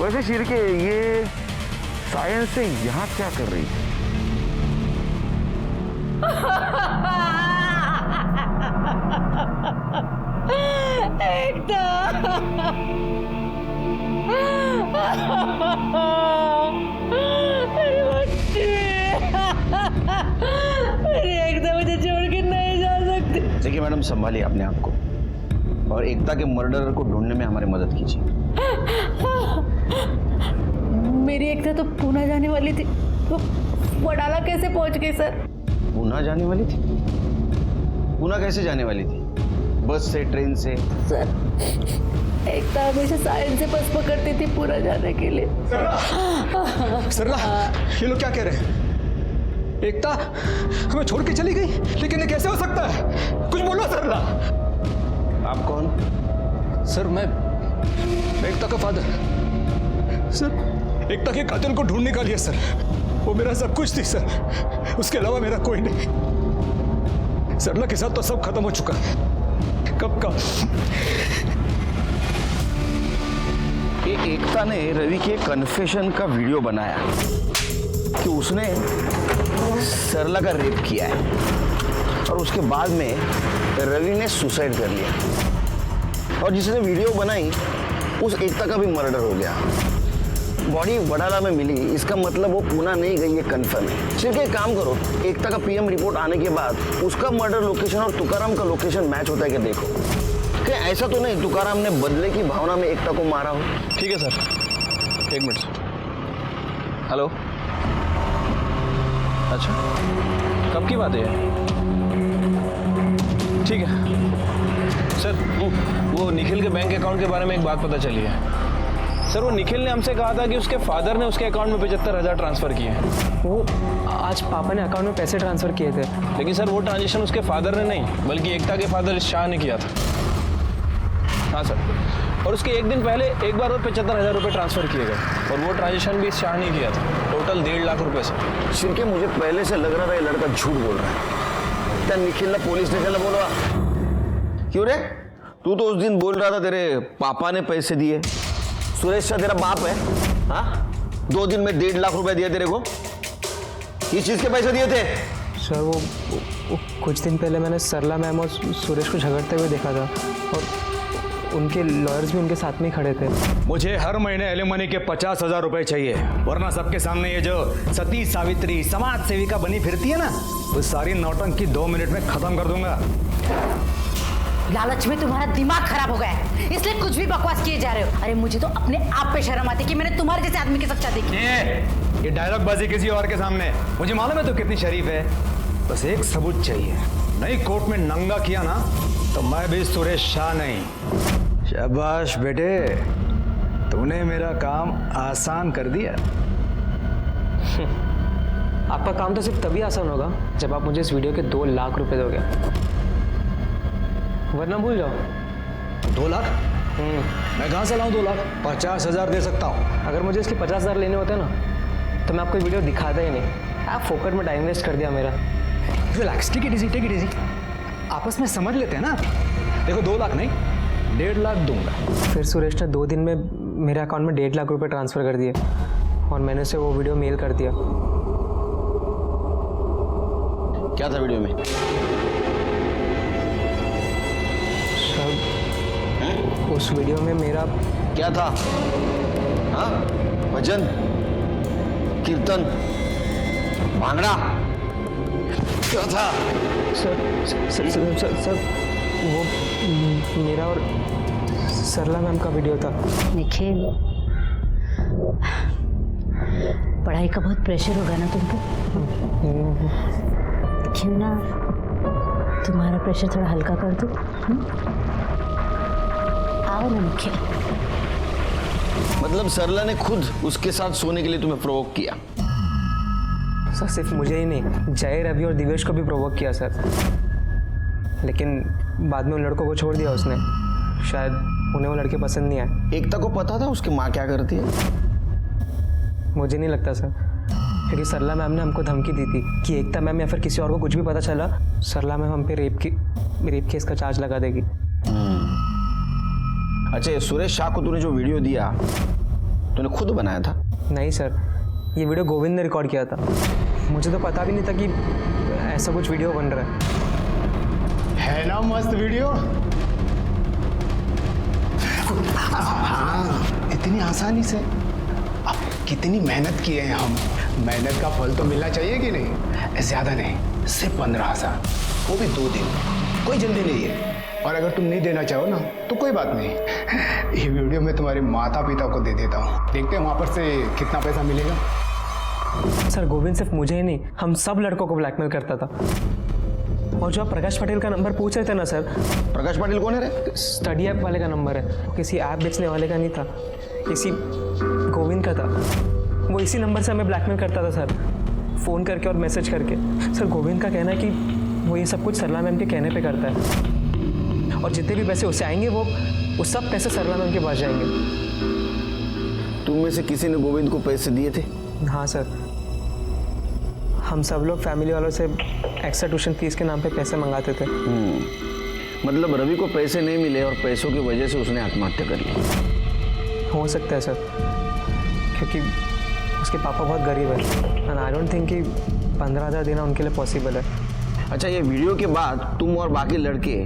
B: वैसे सिर के ये सायंस से यहाँ क्या कर रही है?
J: मुझे छोड़ के नहीं जा सकती।
B: देखिए मैडम, संभालिए अपने आप को और एकता के मर्डरर को ढूंढने में हमारी मदद कीजिए।
J: मेरी एकता तो पूना जाने वाली थी, वो वडाला कैसे पहुंच गई सर?
B: पूना जाने वाली थी? पूना कैसे जाने वाली थी? बस से, ट्रेन से?
J: सर एकता हमेशा सायंस से बस पकड़ती थी पूना जाने के लिए।
A: सरला, ये लोग क्या कह रहे हैं? एकता हमें छोड़ के चली गई, लेकिन ये कैसे हो सकता है? कुछ बोलो सरला।
B: आप कौन?
A: सर मैं एकता का फादर। सर एकता के कातिल को ढूंढ निकालिए सर, वो मेरा सब कुछ थी सर, उसके अलावा मेरा कोई नहीं। सरला के साथ तो सब खत्म हो चुका है, कब का।
B: ये एकता ने रवि के कन्फेशन का वीडियो बनाया कि उसने सरला का रेप किया है और उसके बाद में रवि ने सुसाइड कर लिया और जिसने वीडियो बनाई उस एकता का भी मर्डर हो गया। बॉडी वडाला में मिली, इसका मतलब वो पूना नहीं गई, ये कंफर्म है। सिर्फ एक काम करो, एकता का पीएम रिपोर्ट आने के बाद उसका मर्डर लोकेशन और तुकाराम का लोकेशन मैच होता है कि देखो, कि ऐसा तो नहीं तुकाराम ने बदले की भावना में एकता को मारा हो।
D: ठीक है सर, एक मिनट सर। हेलो, अच्छा कब की बात है? ठीक है सर, वो निखिल के बैंक अकाउंट के बारे में एक बात पता चली है सर। वो निखिल ने हमसे कहा था कि उसके फादर ने उसके अकाउंट में 75,000 ट्रांसफ़र किए हैं।
G: वो आज पापा ने अकाउंट में पैसे ट्रांसफ़र किए थे।
D: लेकिन सर वो ट्रांजेक्शन उसके फादर ने नहीं बल्कि एकता के फादर शाह ने किया था। हाँ सर, और उसके एक दिन पहले एक बार और 75,000 रुपये ट्रांसफ़र किए गए और वो ट्रांजेक्शन भी शाह ने किया था। टोटल 1.5 लाख रुपये सर।
B: सिर्के मुझे पहले से लग रहा था ये लड़का झूठ बोल रहा है। क्या निखिल ने पुलिस स्टेशन में बोला? क्यों रे, तू तो उस दिन बोल रहा था तेरे पापा ने पैसे दिए। सुरेश शाह तेरा बाप है? हाँ, 2 दिन में 1.5 लाख रुपए दिए तेरे को। किस चीज के पैसे दिए थे?
G: सर वो कुछ दिन पहले मैंने सरला मैम और सुरेश को झगड़ते हुए देखा था और उनके लॉयर्स भी उनके साथ में ही खड़े थे।
A: मुझे हर महीने एलिमनी के 50,000 रुपए चाहिए, वरना सबके सामने ये जो सती सावित्री समाज सेविका बनी फिरती है ना, वो सारी नौटंकी 2 मिनट में खत्म कर दूंगा।
C: लालच में तुम्हारा दिमाग खराब हो गया है, इसलिए कुछ भी बकवास किए जा रहे हो। अरे मुझे तो अपने आप पे शर्म आती कि मैंने तुम्हारे जैसे आदमी की सच्चा देखी।
A: ये डायलॉग बाजी किसी और के सामने, मुझे मालूम है तो कितनी शरीफ है। बस एक सबूत चाहिए, नहीं कोर्ट में नंगा किया ना तो मैं भी सुरेश शाह नहीं। शाबाश बेटे, तूने मेरा काम आसान कर दिया।
G: आपका काम तो सिर्फ तभी आसान होगा जब आप मुझे इस वीडियो के 2 लाख रुपए दोगे, वरना भूल जाओ।
A: 2 लाख? मैं कहाँ से लाऊं 2 लाख? 50,000 दे सकता हूँ।
G: अगर मुझे इसके 50,000 लेने होते ना तो मैं आपको वीडियो दिखाता ही नहीं। आप फोकट में टाइम वेस्ट कर दिया मेरा।
A: Relax, take it easy. आपस में समझ लेते हैं ना। देखो 2 लाख नहीं, 1.5 लाख दूंगा।
G: फिर सुरेश ने 2 दिन में मेरे अकाउंट में 1.5 लाख रुपए ट्रांसफ़र कर दिए और मैंने उसे वो वीडियो मेल कर दिया।
B: क्या था वीडियो में?
G: सब उस वीडियो में मेरा
B: क्या था? हाँ, भजन, कीर्तन, भांगड़ा, क्या था?
G: सर वो मेरा और सरला मैम का वीडियो था।
C: निखिल, पढ़ाई का बहुत प्रेशर होगा ना तुम पे, क्यों ना तुम्हारा प्रेशर थोड़ा हल्का कर दूं? आओ ना निखिल।
B: मतलब सरला ने खुद उसके साथ सोने के लिए तुम्हें प्रोवोक किया?
G: सर सिर्फ मुझे ही नहीं, जय, रवि और दिवेश को भी प्रोवोक किया सर। लेकिन बाद में उन लड़कों को छोड़ दिया उसने, शायद उन्हें वो लड़के पसंद नहीं आए।
B: एकता को पता था उसकी माँ क्या करती है?
G: मुझे नहीं लगता सर, क्योंकि सरला मैम ने हमको धमकी दी थी कि एकता मैम या फिर किसी और को कुछ भी पता चला, सरला मैम हम पे रेप केस का चार्ज लगा देगी।
B: अच्छा, ये सुरेश शाह को तूने जो वीडियो दिया तूने खुद बनाया था?
G: नहीं सर, ये वीडियो गोविंद ने रिकॉर्ड किया था। मुझे तो पता भी नहीं था कि ऐसा कुछ वीडियो बन रहा
K: है ना मस्त वीडियो। हाँ, इतनी आसानी से। अब कितनी मेहनत किए हैं हम, मेहनत का फल तो मिलना चाहिए कि नहीं? ज्यादा नहीं, सिर्फ 15,000, वो भी 2 दिन, कोई जल्दी नहीं है। और अगर तुम नहीं देना चाहो ना तो कोई बात नहीं, ये वीडियो मैं तुम्हारे माता पिता को दे देता हूँ, देखते हैं वहाँ पर से कितना पैसा मिलेगा।
G: सर गोविंद सिर्फ मुझे ही नहीं, हम सब लड़कों को ब्लैकमेल करता था। और जो आप प्रकाश पटेल का नंबर पूछ रहे थे ना सर,
B: प्रकाश पटेल कौन है रे?
G: स्टडी ऐप वाले का नंबर है, किसी ऐप बेचने वाले का नहीं था, इसी गोविंद का था। वो इसी नंबर से हमें ब्लैकमेल करता था सर, फ़ोन करके और मैसेज करके। सर गोविंद का कहना है कि वो ये सब कुछ सरला मैम के कहने पे करता है, और जितने भी पैसे उससे आएंगे वो सब पैसे सरला मैम के पास जाएंगे।
B: तुम में से किसी ने गोविंद को पैसे दिए थे?
G: हाँ सर, हम सब लोग फैमिली वालों से एक्स्ट्रा ट्यूशन फीस के नाम पे पैसे मंगाते थे।
B: मतलब रवि को पैसे नहीं मिले और पैसों की वजह से उसने आत्महत्या कर ली?
G: हो सकता है सर, क्योंकि उसके पापा बहुत गरीब है, एंड आई डोंट थिंक कि 15,000 देना उनके लिए पॉसिबल है।
B: अच्छा, ये वीडियो के बाद तुम और बाकी लड़के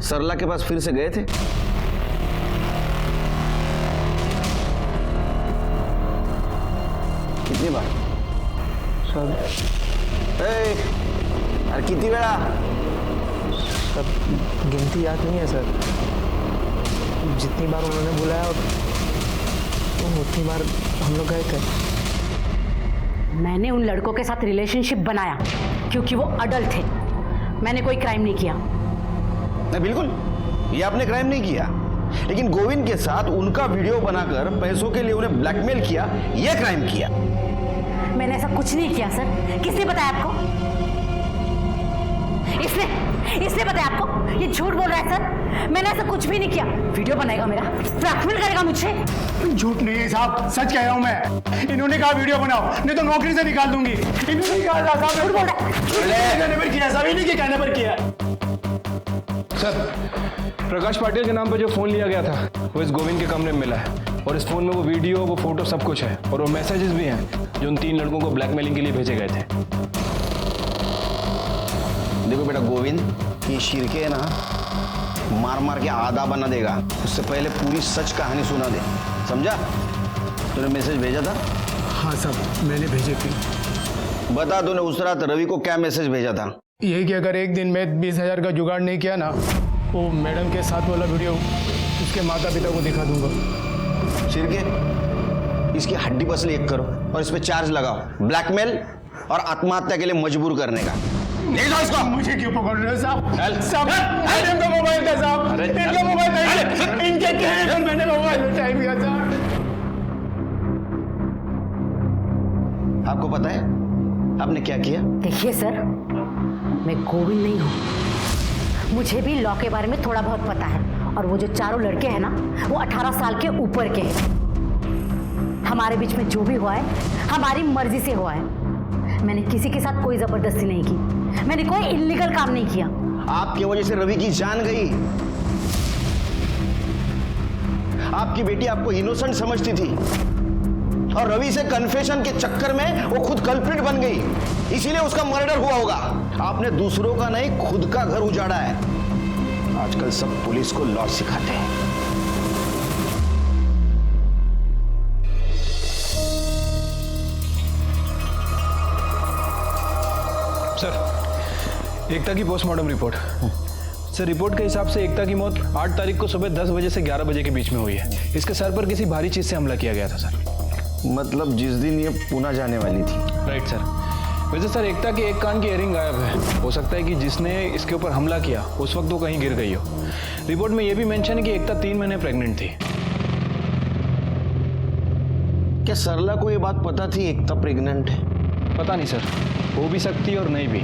B: सरला के पास फिर से गए थे? कितनी बार?
G: सर
B: अरे कितनी बेड़ा?
G: सर गिनती याद नहीं है सर, जितनी बार उन्होंने बुलाया उतनी बार हम लोग गए थे।
C: मैंने उन लड़कों के साथ रिलेशनशिप बनाया क्योंकि वो अडल्ट थे, मैंने कोई क्राइम नहीं किया।
B: नहीं, बिल्कुल ये आपने क्राइम नहीं किया, लेकिन गोविंद के साथ उनका वीडियो बनाकर पैसों के लिए उन्हें ब्लैकमेल किया, यह क्राइम किया।
C: मैंने ऐसा कुछ नहीं किया सर। किसने बताया आपको? इसने बताया आपको? ये झूठ बोल रहा है सर, मैंने ऐसा कुछ भी नहीं किया। वीडियो बनाएगा मेरा, ब्लैकमेल करेगा मुझे।
K: झूठ नहीं है साहब, सच कह रहा हूँ मैं। इन्होंने कहा वीडियो बनाओ, नहीं तो नौकरी से निकाल दूंगी। इन्होंने कहा साहब, बोल कहने पर किया, सभी ने के कहने पर किया।
D: सर प्रकाश पाटिल के नाम पर जो फ़ोन लिया गया था वो इस गोविंद के कमरे में मिला है, और इस फ़ोन में वो वीडियो, वो फोटो सब कुछ है, और वो मैसेजेस भी हैं जो उन 3 लड़कों को ब्लैकमेलिंग के लिए भेजे गए थे।
B: देखो बेटा गोविंद, ये शिरके है ना, मार मार के आधा बना देगा, उससे पहले पूरी सच कहानी सुना दे, समझा? तूने मैसेज भेजा था?
K: हाँ साहब, मैंने भेजे थे।
B: बता, तूने उस रात रवि को क्या मैसेज भेजा था?
K: ये कि अगर एक दिन में 20,000 का जुगाड़ नहीं किया ना, वो मैडम के साथ वाला वीडियो उसके माता पिता को दिखा दूंगा।
B: शिरके, इसकी हड्डी पसली एक करो और इस पे चार्ज लगाओ, ब्लैकमेल और आत्महत्या के लिए मजबूर करने का। नहीं दो इसको।
K: मुझे क्यों पकड़ रहे हो साहब? साहब, इनका मोबाइल था साहब, इनका मोबाइल था, इनके कहने पर मैंने मोबाइल उठाई दिया साहब।
B: आपको पता है आपने क्या किया?
C: देखिए सर, मैं गोविंद नहीं हूँ, मुझे भी लॉ के बारे में थोड़ा बहुत पता है, और वो जो चारों लड़के हैं ना, वो 18 साल के ऊपर के हैं। हमारे बीच में जो भी हुआ है हमारी मर्जी से हुआ है। मैंने किसी के साथ कोई जबरदस्ती नहीं की, मैंने कोई इल्लीगल काम नहीं किया।
B: आपकी वजह से रवि की जान गई। आपकी बेटी आपको इनोसेंट समझती थी, और रवि से कन्फेशन के चक्कर में वो खुद कल्प्रिट बन गई, इसीलिए उसका मर्डर हुआ होगा। आपने दूसरों का नहीं, खुद का घर उजाड़ा है। आजकल सब पुलिस को लॉ सिखाते हैं।
D: सर एकता की पोस्टमार्टम रिपोर्ट। सर रिपोर्ट के हिसाब से एकता की मौत 8 तारीख को सुबह 10 बजे से 11 बजे के बीच में हुई है। इसके सर पर किसी भारी चीज से हमला किया गया था सर।
B: मतलब जिस दिन ये पुणे जाने वाली थी?
D: Right sir. वैसे सर एकता के एक कान की इयरिंग गायब है, हो सकता है कि जिसने इसके ऊपर हमला किया उस वक्त वो कहीं गिर गई हो। रिपोर्ट में यह भी मेंशन है कि एकता 3 महीने प्रेग्नेंट थी।
B: क्या सरला को ये बात पता थी एकता प्रेग्नेंट है?
D: पता नहीं सर, हो भी सकती है और नहीं भी।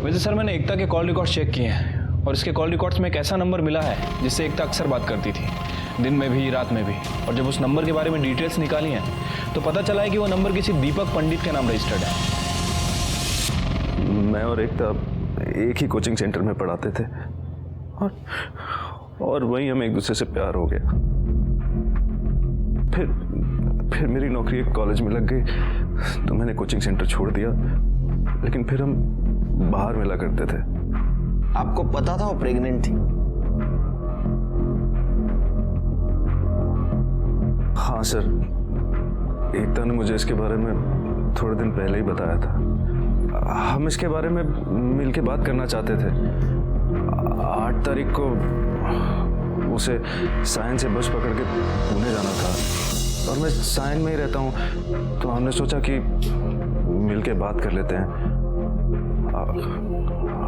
D: वैसे सर मैंने एकता के कॉल रिकॉर्ड्स चेक किए हैं और इसके कॉल रिकॉर्ड्स में एक ऐसा नंबर मिला है जिससे एकता अक्सर बात करती थी, दिन में भी रात में भी। और जब उस नंबर के बारे में डिटेल्स निकाली हैं तो पता चला है कि वो नंबर किसी दीपक पंडित के नाम रजिस्टर्ड है।
L: मैं और एकता एक ही कोचिंग सेंटर में पढ़ाते थे और वहीं हमें एक दूसरे से प्यार हो गया। फिर मेरी नौकरी एक कॉलेज में लग गई तो मैंने कोचिंग सेंटर छोड़ दिया, लेकिन फिर हम बाहर मिला करते थे।
B: आपको पता था वो प्रेग्नेंट थी?
L: हाँ सर, एकता ने मुझे इसके बारे में थोड़े दिन पहले ही बताया था। हम इसके बारे में मिलके बात करना चाहते थे। 8 तारीख को उसे सायन से बस पकड़ के पुणे जाना था और मैं सायन में ही रहता हूँ, तो हमने सोचा कि मिलके बात कर लेते हैं।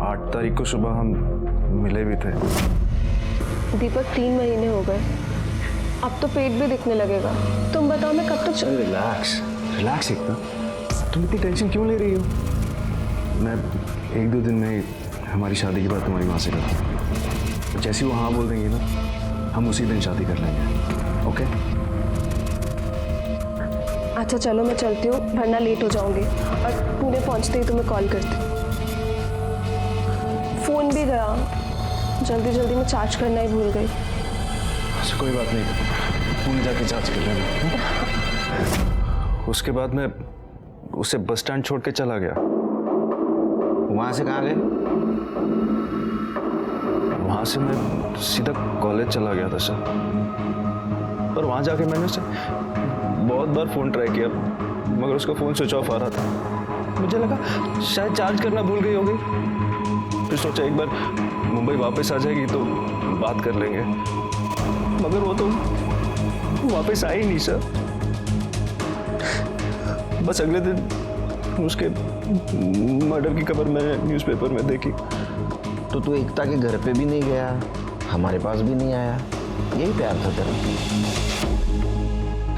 L: 8 तारीख को सुबह हम मिले भी थे।
H: दीपक 3 महीने हो गए, अब तो पेट भी दिखने लगेगा। तुम बताओ मैं कब तक
L: रिलैक्स एकता, तुम इतनी टेंशन क्यों ले रही हो? मैं 1-2 दिन में ही हमारी शादी की बात तुम्हारी माँ से करता। जैसी वो हाँ बोल देंगी ना, हम उसी दिन शादी कर लेंगे। ओके?
H: अच्छा चलो मैं चलती हूँ, वरना लेट हो जाऊंगी और पुणे पहुँचते ही तुम्हें कॉल करती हूँ। फ़ोन भी गया, जल्दी जल्दी में चार्ज करना ही भूल गई।
L: अच्छा कोई बात नहीं, पुणे जाके चार्ज कर लेना। उसके बाद मैं उसे बस स्टैंड छोड़ के चला गया।
B: वहां से कहाँ गए?
L: वहां से मैं सीधा कॉलेज चला गया था सर, और वहां जाके मैंने उसे बहुत बार फ़ोन ट्राई किया, मगर उसका फ़ोन स्विच ऑफ आ रहा था। मुझे लगा शायद चार्ज करना भूल गई होगी। फिर सोचा एक बार मुंबई वापस आ जाएगी तो बात कर लेंगे, मगर वो तो वापस आई नहीं सर। बस अगले दिन उसके मर्डर की खबर मैंने न्यूज़पेपर में देखी।
B: तो तू एकता के घर पे भी नहीं गया, हमारे पास भी नहीं आया, यही प्यार था तेरा?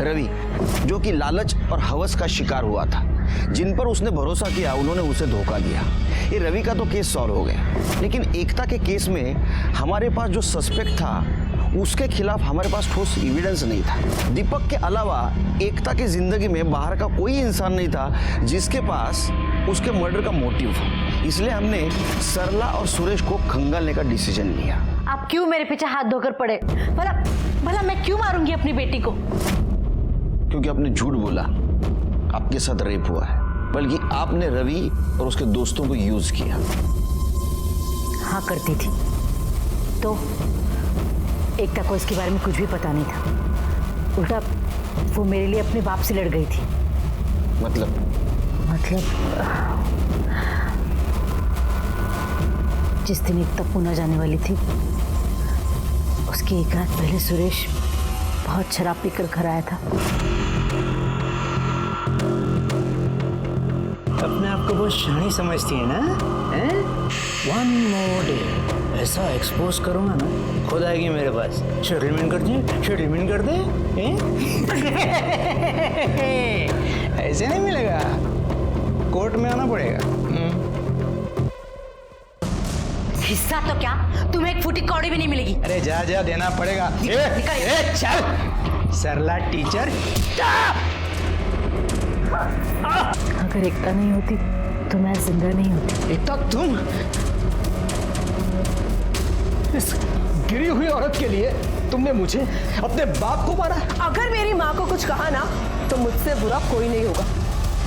B: रवि, जो कि लालच और हवस का शिकार हुआ था, जिन पर उसने भरोसा किया उन्होंने उसे धोखा दिया। ये रवि का तो केस सॉल्व हो गया, लेकिन एकता के केस में हमारे पास जो सस्पेक्ट था उसके खिलाफ हमारे पास ठोस एविडेंस नहीं था। दीपक के अलावा एकता की जिंदगी में बाहर का कोई इंसान नहीं था जिसके पास उसके मर्डर का मोटिव हो। इसलिए हमने सरला और सुरेश को खंगालने का डिसीजन लिया।
C: आप क्यों मेरे पीछे हाथ धोकर पड़े? भला मैं क्यों मारूंगी अपनी बेटी को?
B: क्योंकि आपने झूठ बोला, आपके साथ रेप हुआ है, बल्कि आपने रवि और उसके दोस्तों को यूज किया।
C: हाँ करती थी, तो एकता को इसके बारे में कुछ भी पता नहीं था। उल्टा वो मेरे लिए अपने बाप से लड़ गई थी।
B: मतलब
C: जिस दिन एकता पुणे जाने वाली थी उसकी एक रात पहले सुरेश बहुत शराब पीकर घर आया था।
I: अपने आप को बहुत शानी समझती है ना? वन मोर डे ऐसा एक्सपोज करूंगा ना, खुद आएगी मेरे पास। सेटलमेंट कर दे ऐसे नहीं मिलेगा, कोर्ट में आना पड़ेगा।
C: हिस्सा तो क्या, तुम्हें एक फूटी कौड़ी भी नहीं मिलेगी।
I: अरे जा देना पड़ेगा। चल सरला टीचर।
C: अगर एकता नहीं होती तो मैं जिंदा नहीं होती।
I: एकता, तुम इस गिरी हुई औरत के लिए तुमने मुझे अपने बाप को मारा?
H: अगर मेरी माँ को कुछ कहा ना तो मुझसे बुरा कोई नहीं होगा।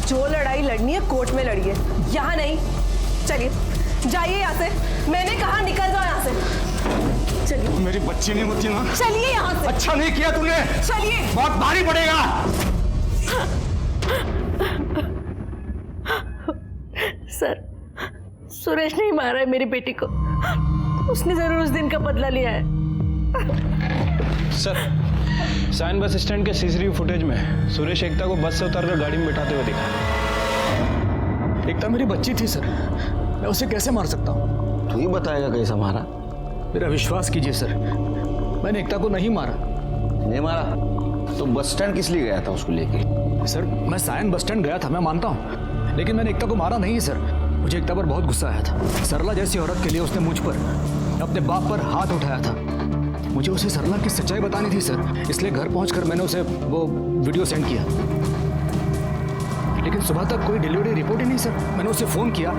H: जो लड़ाई लड़नी है कोर्ट में लड़िए, यहाँ नहीं। चलिए जाइए यहाँ से, मैंने कहा निकल जाओ यहाँ से। चलिए।
K: मेरी बच्ची नहीं होती ना?
H: चलिए यहाँ से।
K: अच्छा नहीं किया तूने।
H: चलिए।
K: बहुत भारी पड़ेगा।
C: सर, सुरेश नहीं मारा है मेरी बेटी को, उसने जरूर उस दिन का बदला लिया है।
D: सर, सायन बस स्टैंड के सीसीटीवी फुटेज में सुरेश एकता को बस से उतारकर गाड़ी में बिठाते हुए दिखा।
K: एकता मेरी बच्ची थी सर, मैं उसे कैसे मार सकता हूँ?
B: तू ही बताएगा कैसा मारा।
K: मेरा विश्वास कीजिए सर, मैंने एकता को नहीं मारा।
B: नहीं मारा? तो बस स्टैंड किस लिए गया था उसको लेके?
K: सर मैं सायन बस स्टैंड गया था, मैं मानता हूँ, लेकिन मैंने एकता को मारा नहीं है सर। मुझे एकता पर बहुत गुस्सा आया था। सरला जैसी औरत के लिए उसने मुझ पर, अपने बाप पर हाथ उठाया था। मुझे उसे सरला की सच्चाई बतानी थी सर, इसलिए घर पहुंचकर मैंने उसे वो वीडियो सेंड किया। लेकिन सुबह तक कोई डिलीवरी रिपोर्ट ही नहीं सर। मैंने उसे फ़ोन किया,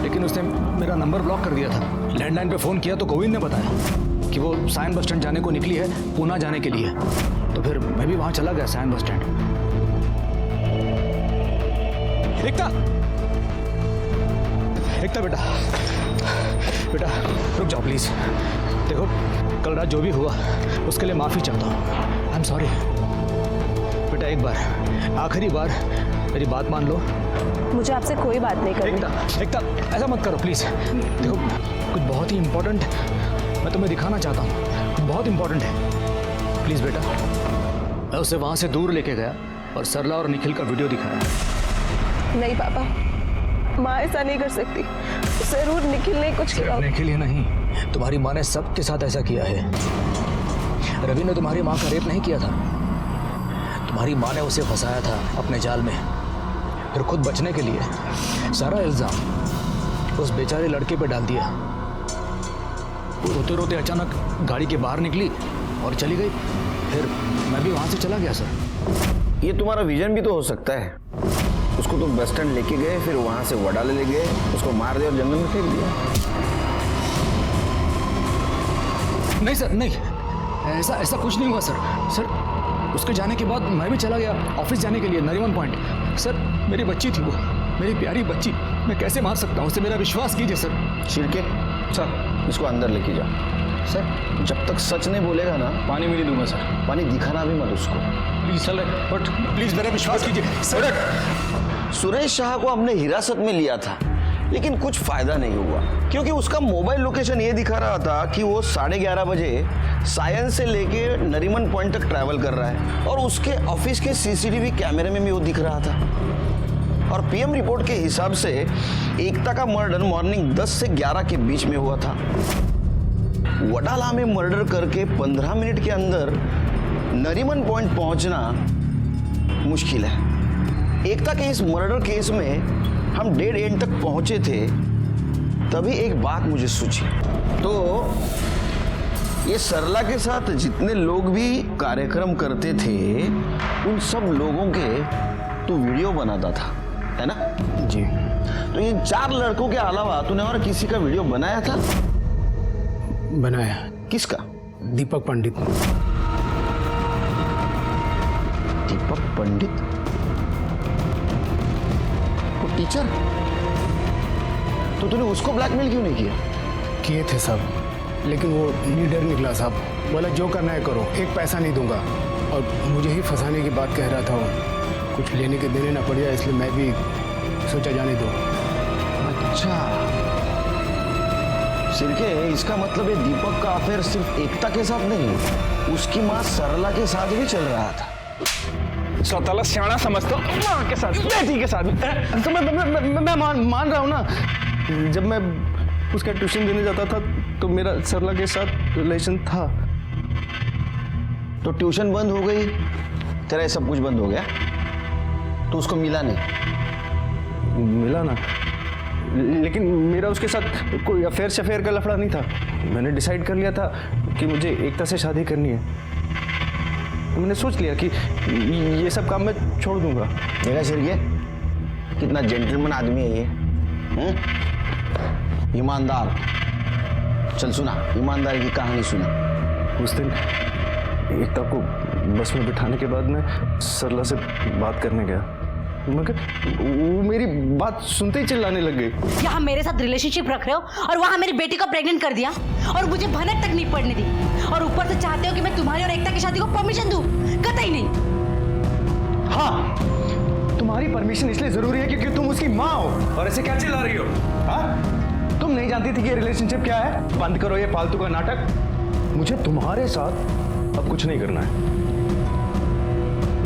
K: लेकिन उसने मेरा नंबर ब्लॉक कर दिया था। लैंडलाइन पे फ़ोन किया तो गोविंद ने बताया कि वो सायन बस स्टैंड जाने को निकली है, पूना जाने के लिए। तो फिर मैं भी वहाँ चला गया, सायन बस स्टैंड। एकता, एकता बेटा, बेटा रुक जाओ प्लीज़। देखो कल रात जो भी हुआ उसके लिए माफ़ी चाहता हूँ। आई एम सॉरी बेटा, एक बार आखिरी बार मेरी बात मान लो।
H: मुझे आपसे कोई बात नहीं करनी।
K: एकता ऐसा मत करो प्लीज़। देखो कुछ बहुत ही इम्पोर्टेंट मैं तुम्हें दिखाना चाहता हूँ, कुछ बहुत इम्पोर्टेंट है। प्लीज़ बेटा। मैं उसे वहाँ से दूर लेके गया और सरला और निखिल का वीडियो दिखाया।
H: नहीं पापा, माँ ऐसा नहीं कर सकती। जरूर निखिल ने कुछ किया।
K: निखिल ही नहीं, तुम्हारी माँ ने सबके साथ ऐसा किया है। रवि ने तुम्हारी माँ का रेप नहीं किया था, तुम्हारी माँ ने उसे फंसाया था अपने जाल में। फिर खुद बचने के लिए सारा इल्जाम उस बेचारे लड़के पे डाल दिया। रोते रोते अचानक गाड़ी के बाहर निकली और चली गई। फिर मैं भी वहाँ से चला गया सर।
B: ये तुम्हारा विजन भी तो हो सकता है। उसको तुम बस स्टैंड लेके गए, फिर वहाँ से वडाले ले गए, उसको मार दिया और जंगल में फेंक दिया।
K: नहीं सर, नहीं, ऐसा कुछ नहीं हुआ सर। सर उसके जाने के बाद मैं भी चला गया ऑफिस जाने के लिए, नरीमन पॉइंट। सर मेरी बच्ची थी वो, मेरी प्यारी बच्ची, मैं कैसे मार सकता हूँ उसे? मेरा विश्वास कीजिए सर।
B: शिरके सर, इसको अंदर लेके जाओ।
A: सर
B: जब तक सच नहीं बोलेगा ना,
A: पानी भी नहीं दूंगा सर।
B: पानी दिखाना भी मत उसको।
A: प्लीज चल बट
K: प्लीज मेरा विश्वास कीजिए सर।
B: सुरेश शाह को हमने हिरासत में लिया था, लेकिन कुछ फायदा नहीं हुआ, क्योंकि उसका मोबाइल लोकेशन ये दिखा रहा था कि वो 11:30 बजे सायन से लेके नरीमन पॉइंट तक ट्रैवल कर रहा है, और उसके ऑफिस के सीसीटीवी कैमरे में भी वो दिख रहा था। और पीएम रिपोर्ट के हिसाब से एकता का मर्डर मॉर्निंग 10 से 11 के बीच में हुआ था। वडाला में मर्डर करके 15 मिनट के अंदर नरीमन पॉइंट पहुंचना मुश्किल है। एकता के इस मर्डर केस में हम डेड एंड तक पहुंचे थे, तभी एक बात मुझे सूझी। तो ये सरला के साथ जितने लोग भी कार्यक्रम करते थे, उन सब लोगों के तू वीडियो बनाता था, है ना?
K: जी।
B: तो इन 4 लड़कों के अलावा तूने और किसी का वीडियो बनाया था?
K: बनाया।
B: किसका?
K: दीपक पंडित।
B: दीपक पंडित? वो टीचर? तो तूने उसको ब्लैकमेल क्यों नहीं किया?
K: किए थे सब, लेकिन वो लीडर निकला साहब, बोला जो करना है करो, एक पैसा नहीं दूंगा। और मुझे ही फंसाने की बात कह रहा था वो। कुछ लेने के देने ना पड़ जाए, इसलिए मैं भी सोचा जाने दो।
B: अच्छा सिरके, इसका मतलब है दीपक का अफेयर सिर्फ एकता के साथ नहीं, उसकी माँ सरला के साथ भी चल रहा था।
D: स्वतःला सियाणा समझते हो? माँ के साथ, बेटी के साथ।
A: तो मैं मान रहा हूँ ना। जब मैं उसका ट्यूशन देने जाता था तो मेरा सरला के साथ रिलेशन था।
B: तो ट्यूशन बंद हो गई, तेरा ये सब कुछ बंद हो गया, तो उसको मिला नहीं?
A: मिला ना, लेकिन मेरा उसके साथ कोई अफेयर शफेयर का लफड़ा नहीं था। मैंने डिसाइड कर लिया था कि मुझे एकता से शादी करनी है। मैंने सोच लिया कि ये सब काम मैं छोड़ दूंगा।
B: देखा सिरके, कितना जेंटलमैन आदमी है ये। ईमानदार। चल सुना, ईमानदारी की कहानी सुना।
L: उस दिन एकता को बस में बिठाने के बाद मैं सरला से बात करने गया, मगर वो मेरी बात सुनते ही चिल्लाने लग गई।
C: यहाँ मेरे साथ रिलेशनशिप रख रहे हो और वहाँ मेरी बेटी को प्रेग्नेंट कर दिया और मुझे भनक तक नहीं पड़ने दी, और ऊपर से चाहते हो कि मैं तुम्हारी और एकता की शादी को परमिशन दूं? कतई नहीं।
A: हाँ, तुम्हारी परमिशन इसलिए जरूरी है क्योंकि तुम उसकी माँ हो। और ऐसे क्या चिल्ला रही हो? हाँ, तुम नहीं जानती थी कि ये रिलेशनशिप क्या है? बंद करो ये फालतू का नाटक। मुझे तुम्हारे साथ
L: अब कुछ नहीं करना है।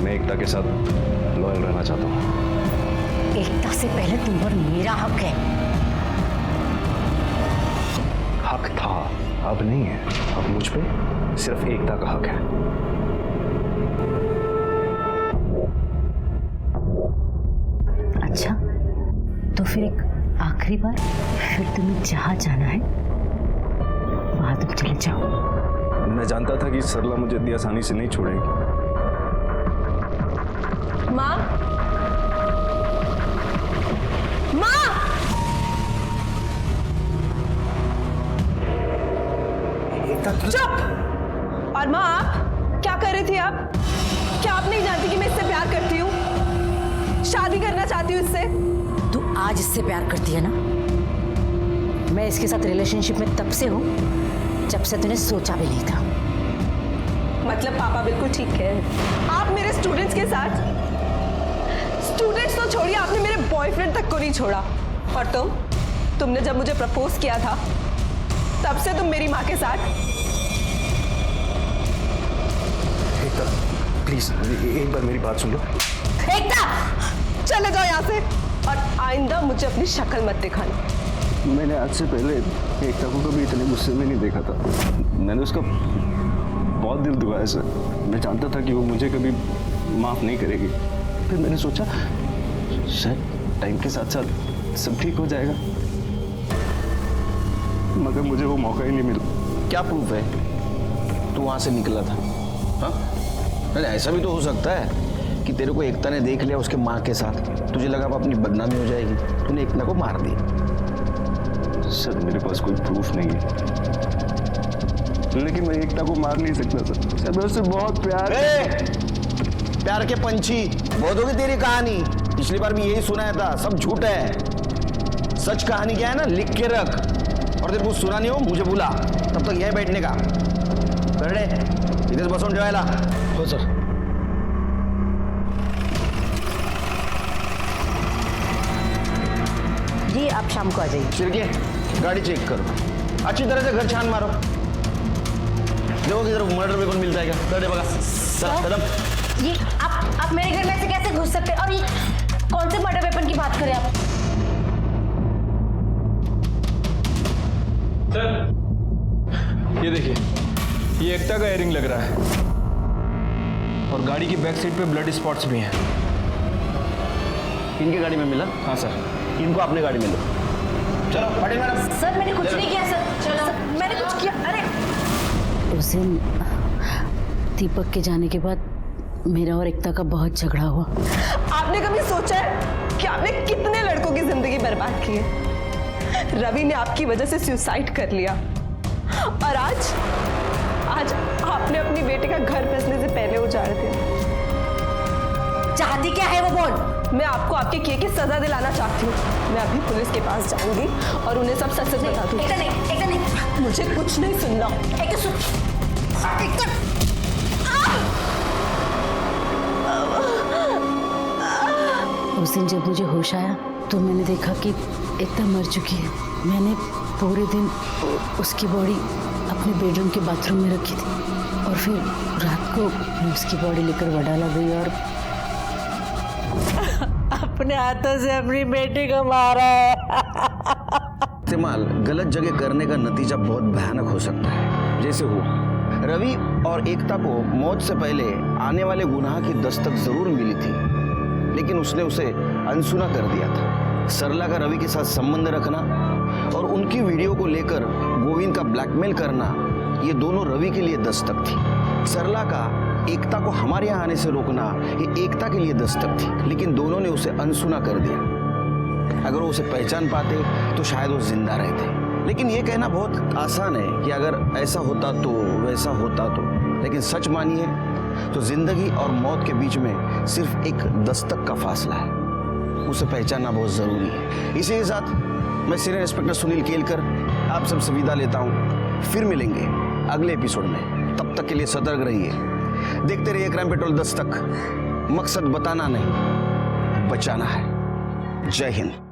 L: मैं एकता के साथ लॉयल रहना चाहता हूँ।
C: एकता से पहले तुम पर मेरा हक है।
L: हक था, अब नहीं है। अब मुझ पे सिर्फ एकता का हक है।
C: फिर एक आखिरी बार, फिर तुम्हें जहाँ जाना है वहाँ तुम चले जाओ।
L: मैं जानता था कि सरला मुझे इतनी आसानी से नहीं छोड़ेगी।
H: माँ, माँ, चुप। और माँ, आप क्या कर रही थी? आप क्या आप नहीं जानती कि मैं इससे प्यार करती हूँ, शादी करना चाहती हूँ इससे?
C: तू आज इससे प्यार करती है ना? मैं इसके साथ रिलेशनशिप में तब से हूँ जब से तूने सोचा भी नहीं था।
H: मतलब पापा बिल्कुल ठीक है। आप मेरे स्टूडेंट्स के साथ, स्टूडेंट्स तो छोड़िए, आपने मेरे बॉयफ्रेंड तक को नहीं छोड़ा। और तुमने जब मुझे प्रपोज किया था तब से तुम मेरी माँ के साथ।
L: एकता प्लीज एक बार मेरी बात सुन लो।
H: एकता, चले जाओ यहाँ से और आइंदा मुझे अपनी शक्ल मत दिखाना।
L: मैंने आज से पहले एकता को कभी इतने गुस्से में नहीं देखा था। मैंने उसका बहुत दिल दुखाया सर। मैं जानता था कि वो मुझे कभी माफ़ नहीं करेगी। फिर मैंने सोचा शायद टाइम के साथ साथ सब ठीक हो जाएगा, मगर मुझे वो मौका ही नहीं मिला।
B: क्या प्रूफ है तू वहां से निकला था? हाँ, अरे ऐसा भी तो हो सकता है कि तेरे को एकता ने देख लिया उसके माँ के साथ, तुझे लगा अब अपनी बदनामी हो जाएगी, तूने एकता को मार दी।
L: सर मेरे पास कोई प्रूफ नहीं है, लेकिन मैं एकता को मार नहीं सकता सर। मैं उससे बहुत
B: प्यार के पंछी, बहुत होगी तेरी कहानी। पिछली बार भी यही सुनाया था, सब झूठ है। सच कहानी क्या है ना, लिख के रख, और तेरे को सुना नहीं हो मुझे बुला, तब तक यह बैठने का कर ले। इधर बसून ठेवायला
F: हो सर।
C: जी आप शाम को आ जाइए।
B: चिरके गाड़ी चेक करो, अच्छी तरह से घर छान मारो, देखो किधर मर्डर वेपन मिलता है क्या। कर बगा कदम।
C: ये आप मेरे घर में ऐसे कैसे घुस सकते हैं? और ये कौन से मर्डर वेपन की बात करें आप?
D: सर ये देखिए, ये एकता का एयरिंग लग रहा है और गाड़ी की बैक साइड पे ब्लड स्पॉट्स भी हैं।
B: इनके गाड़ी में मिला?
D: हाँ सर।
B: इनको अपने गाड़ी में लो। चलो पटेल मैडम।
C: सर मैंने कुछ नहीं किया सर। चलो मैंने कुछ किया? अरे उस दिन दीपक के जाने के बाद मेरा और एकता का बहुत झगड़ा हुआ।
H: आपने कभी सोचा है कि आपने कितने लड़कों की जिंदगी बर्बाद की है? रवि ने आपकी वजह से सुसाइड कर लिया और आज आपने अपनी बेटे का घर बसने से पहले उजाड़ दिया।
C: चाहती क्या है वो बोल।
H: मैं आपको आपके किए की सजा दिलाना चाहती हूँ। मैं अभी पुलिस के पास जाऊंगी और उन्हें सब सच सच बता दूंगी।
C: एकता नहीं,
H: मुझे कुछ नहीं सुनना।
C: उस दिन जब मुझे होश आया तो मैंने देखा कि एकता मर चुकी है। मैंने पूरे दिन उसकी बॉडी अपने बेडरूम के बाथरूम में रखी थी और फिर रात को मैं उसकी बॉडी लेकर वडाला गई और अपने हाथों से अपनी बेटी को मारा है।
B: इस्तेमाल गलत जगह करने का नतीजा बहुत भयानक हो सकता है। जैसे वो रवि और एकता को मौत से पहले आने वाले गुनाह की दस्तक जरूर मिली थी, लेकिन उसने उसे अनसुना कर दिया था। सरला का रवि के साथ संबंध रखना और उनकी वीडियो को लेकर गोविंद का ब्लैकमेल करना, ये दोनों रवि के लिए दस्तक थी। सरला का एकता को हमारे यहाँ आने से रोकना, ये एकता के लिए दस्तक थी, लेकिन दोनों ने उसे अनसुना कर दिया। अगर वो उसे पहचान पाते तो शायद वो जिंदा रहते। लेकिन ये कहना बहुत आसान है कि अगर ऐसा होता तो, वैसा होता तो, लेकिन सच मानिए तो जिंदगी और मौत के बीच में सिर्फ एक दस्तक का फासला है। उसे पहचानना बहुत जरूरी है। इसी के साथ मैं सीनियर इंस्पेक्टर सुनील केलकर आप सबसे विदा लेता हूँ। फिर मिलेंगे अगले एपिसोड में, तब तक के लिए सतर्क रहिए। देखते रहिए क्राइम पेट्रोल दस्तक। मकसद बताना नहीं, बचाना है। जय हिंद।